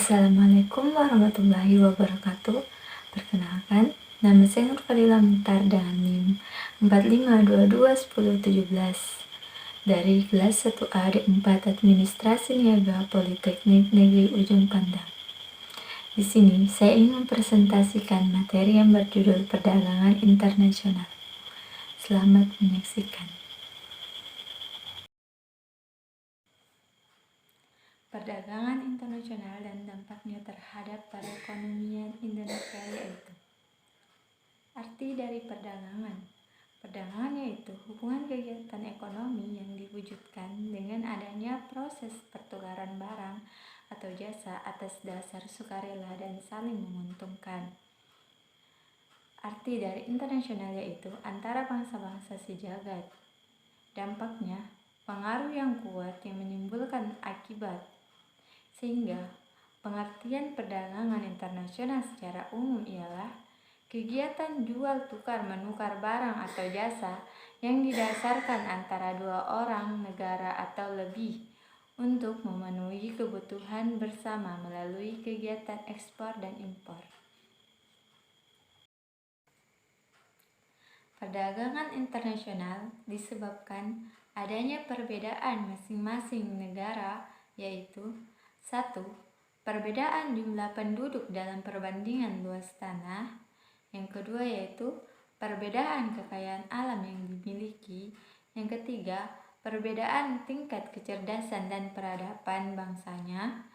Assalamualaikum warahmatullahi wabarakatuh. Perkenalkan, nama saya Nurfadila Mukhtar dengan NIM 45221017 dari kelas 1A D4 Administrasi Niaga Politeknik Negeri Ujung Pandang. Di sini saya ingin mempresentasikan materi yang berjudul Perdagangan Internasional. Selamat menyaksikan. Perdagangan internasional dan dampaknya terhadap perekonomian Indonesia yaitu arti dari perdagangan. Perdagangan yaitu hubungan kegiatan ekonomi yang diwujudkan dengan adanya proses pertukaran barang atau jasa atas dasar sukarela dan saling menguntungkan. Arti dari internasional yaitu antara bangsa-bangsa sejagat. Dampaknya, pengaruh yang kuat yang menimbulkan akibat. Sehingga, pengertian perdagangan internasional secara umum ialah kegiatan jual tukar menukar barang atau jasa yang didasarkan antara dua orang, negara atau lebih untuk memenuhi kebutuhan bersama melalui kegiatan ekspor dan impor. Perdagangan internasional disebabkan adanya perbedaan masing-masing negara, yaitu 1. Perbedaan jumlah penduduk dalam perbandingan luas tanah. Yang kedua yaitu perbedaan kekayaan alam yang dimiliki. Yang ketiga, perbedaan tingkat kecerdasan dan peradaban bangsanya.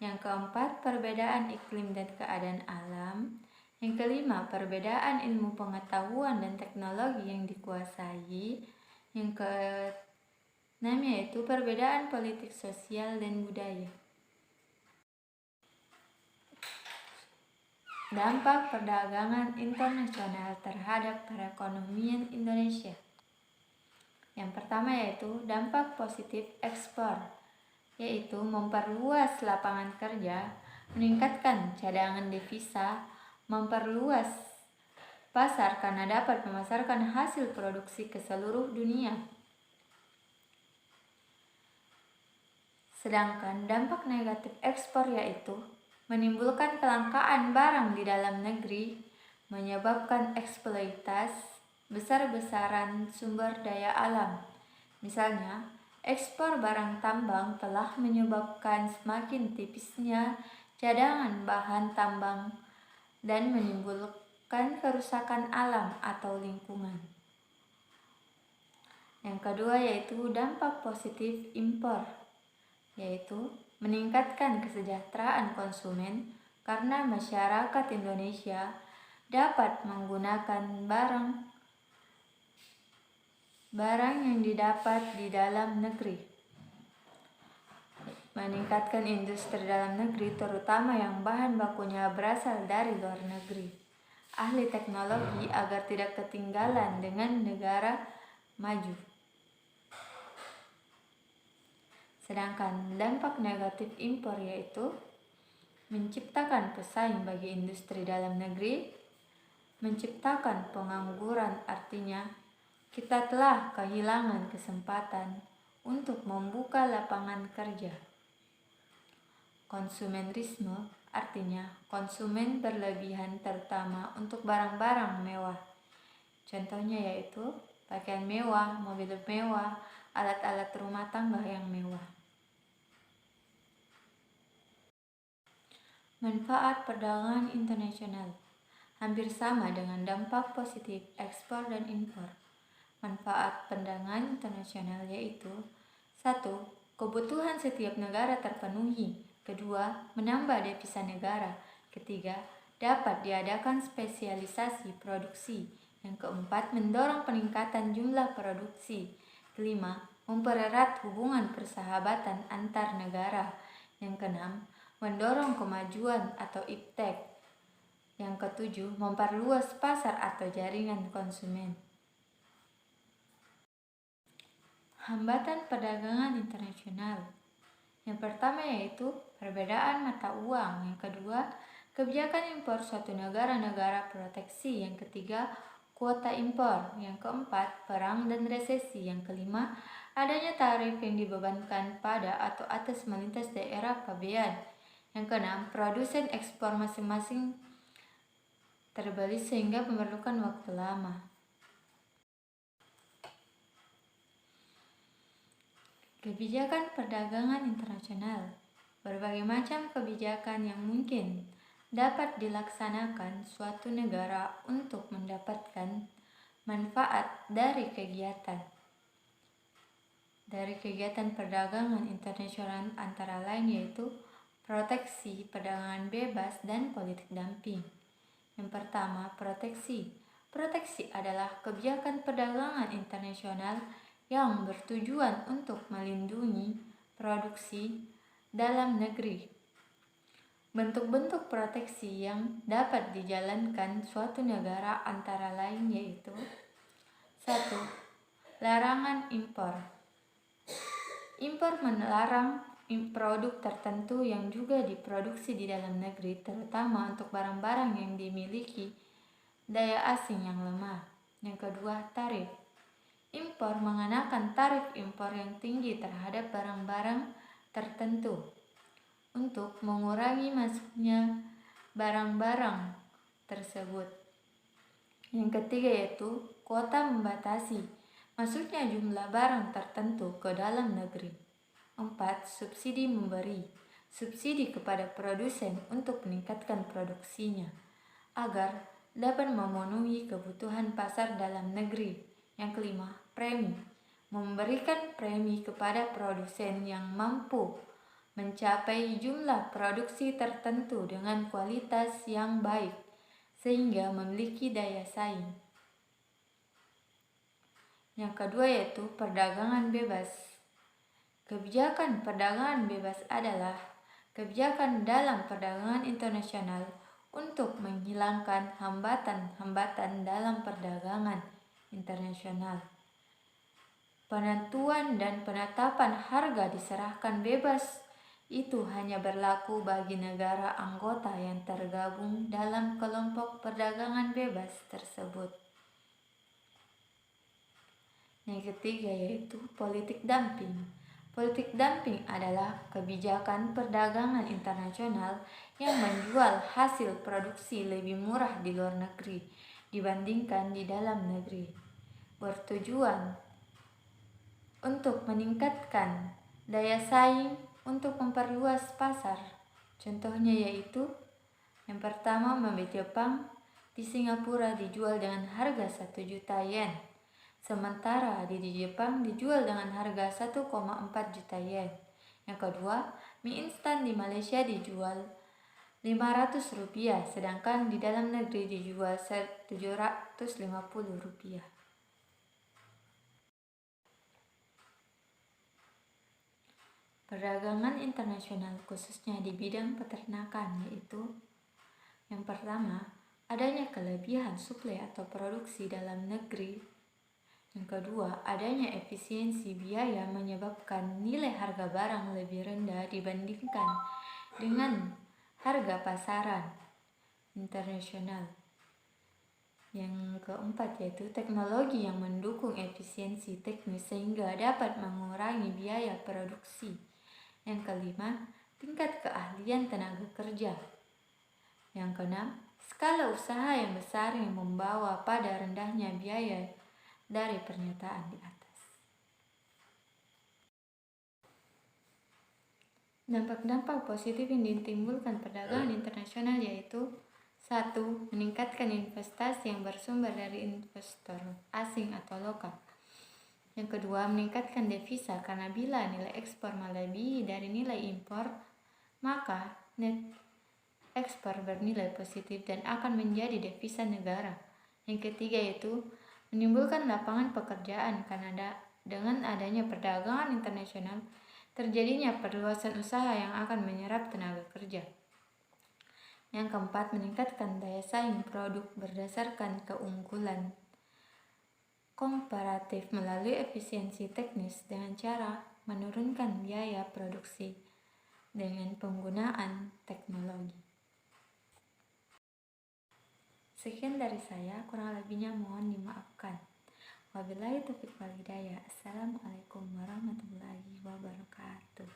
Yang keempat, perbedaan iklim dan keadaan alam. Yang kelima, perbedaan ilmu pengetahuan dan teknologi yang dikuasai. Yang keenam yaitu perbedaan politik, sosial, dan budaya. Dampak perdagangan internasional terhadap perekonomian Indonesia. Yang pertama yaitu dampak positif ekspor, yaitu memperluas lapangan kerja, meningkatkan cadangan devisa, memperluas pasar karena dapat memasarkan hasil produksi ke seluruh dunia. Sedangkan dampak negatif ekspor yaitu menimbulkan kelangkaan barang di dalam negeri, menyebabkan eksploitasi besar-besaran sumber daya alam. Misalnya, ekspor barang tambang telah menyebabkan semakin tipisnya cadangan bahan tambang dan menimbulkan kerusakan alam atau lingkungan. Yang kedua yaitu dampak positif impor, yaitu meningkatkan kesejahteraan konsumen karena masyarakat Indonesia dapat menggunakan barang yang didapat di dalam negeri. Meningkatkan industri dalam negeri terutama yang bahan bakunya berasal dari luar negeri. Ahli teknologi agar tidak ketinggalan dengan negara maju. Sedangkan dampak negatif impor yaitu menciptakan pesaing bagi industri dalam negeri, menciptakan pengangguran, artinya kita telah kehilangan kesempatan untuk membuka lapangan kerja. Konsumerisme artinya konsumen berlebihan terutama untuk barang-barang mewah. Contohnya yaitu pakaian mewah, mobil mewah, alat-alat rumah tangga yang mewah. Manfaat perdagangan internasional hampir sama dengan dampak positif ekspor dan impor. Manfaat perdagangan internasional yaitu 1. Kebutuhan setiap negara terpenuhi. Kedua, menambah devisa negara. Ketiga, dapat diadakan spesialisasi produksi. Yang keempat, mendorong peningkatan jumlah produksi. Kelima, mempererat hubungan persahabatan antar negara. Yang keenam, mendorong kemajuan atau iptek. Yang ketujuh, memperluas pasar atau jaringan konsumen. Hambatan perdagangan internasional. Yang pertama yaitu perbedaan mata uang. Yang kedua, kebijakan impor suatu negara proteksi. Yang ketiga, kuota impor. Yang keempat, perang dan resesi. Yang kelima, adanya tarif yang dibebankan pada atau atas melintas daerah pabean. Yang keenam, produsen ekspor masing-masing terbelit sehingga memerlukan waktu lama. Kebijakan perdagangan internasional. Berbagai macam kebijakan yang mungkin dapat dilaksanakan suatu negara untuk mendapatkan manfaat dari kegiatan perdagangan internasional antara lain yaitu proteksi, perdagangan bebas, dan politik dumping. Yang pertama, proteksi. Proteksi adalah kebijakan perdagangan internasional yang bertujuan untuk melindungi produksi dalam negeri. Bentuk-bentuk proteksi yang dapat dijalankan suatu negara antara lain yaitu 1. Larangan impor. Impor melarang produk tertentu yang juga diproduksi di dalam negeri, terutama untuk barang-barang yang dimiliki daya asing yang lemah. Yang kedua, tarif. Impor mengenakan tarif impor yang tinggi terhadap barang-barang tertentu untuk mengurangi masuknya barang-barang tersebut. Yang ketiga yaitu kuota membatasi masuknya jumlah barang tertentu ke dalam negeri. 4. Subsidi memberi. Subsidi kepada produsen untuk meningkatkan produksinya agar dapat memenuhi kebutuhan pasar dalam negeri. Yang kelima, premi. Memberikan premi kepada produsen yang mampu mencapai jumlah produksi tertentu dengan kualitas yang baik sehingga memiliki daya saing. Yang kedua yaitu perdagangan bebas. Kebijakan perdagangan bebas adalah kebijakan dalam perdagangan internasional untuk menghilangkan hambatan-hambatan dalam perdagangan internasional. Penentuan dan penetapan harga diserahkan bebas itu hanya berlaku bagi negara anggota yang tergabung dalam kelompok perdagangan bebas tersebut. Yang ketiga yaitu politik dumping. Politik dumping adalah kebijakan perdagangan internasional yang menjual hasil produksi lebih murah di luar negeri dibandingkan di dalam negeri, bertujuan untuk meningkatkan daya saing untuk memperluas pasar. Contohnya yaitu yang pertama, mobil Jepang di Singapura dijual dengan harga 1 juta yen, sementara di Jepang dijual dengan harga 1,4 juta yen. Yang kedua, mie instan di Malaysia dijual Rp500, sedangkan di dalam negeri dijual Rp750. Perdagangan internasional khususnya di bidang peternakan yaitu yang pertama, adanya kelebihan suplai atau produksi dalam negeri. Yang kedua, adanya efisiensi biaya menyebabkan nilai harga barang lebih rendah dibandingkan dengan harga pasaran internasional. Yang keempat yaitu teknologi yang mendukung efisiensi teknis sehingga dapat mengurangi biaya produksi. Yang kelima, tingkat keahlian tenaga kerja. Yang keenam, skala usaha yang besar yang membawa pada rendahnya biaya dari pernyataan di atas. Dampak-dampak positif yang ditimbulkan perdagangan internasional yaitu 1. Meningkatkan investasi yang bersumber dari investor asing atau lokal. Yang kedua, meningkatkan devisa karena bila nilai ekspor melebihi dari nilai impor, maka net ekspor bernilai positif dan akan menjadi devisa negara. Yang ketiga yaitu menimbulkan lapangan pekerjaan karena dengan adanya perdagangan internasional terjadinya perluasan usaha yang akan menyerap tenaga kerja. Yang keempat, meningkatkan daya saing produk berdasarkan keunggulan komparatif melalui efisiensi teknis dengan cara menurunkan biaya produksi dengan penggunaan teknologi. Sekian dari saya, kurang lebihnya mohon dimaafkan. Wabillahi taufiq wal hidayah. Assalamualaikum warahmatullahi wabarakatuh.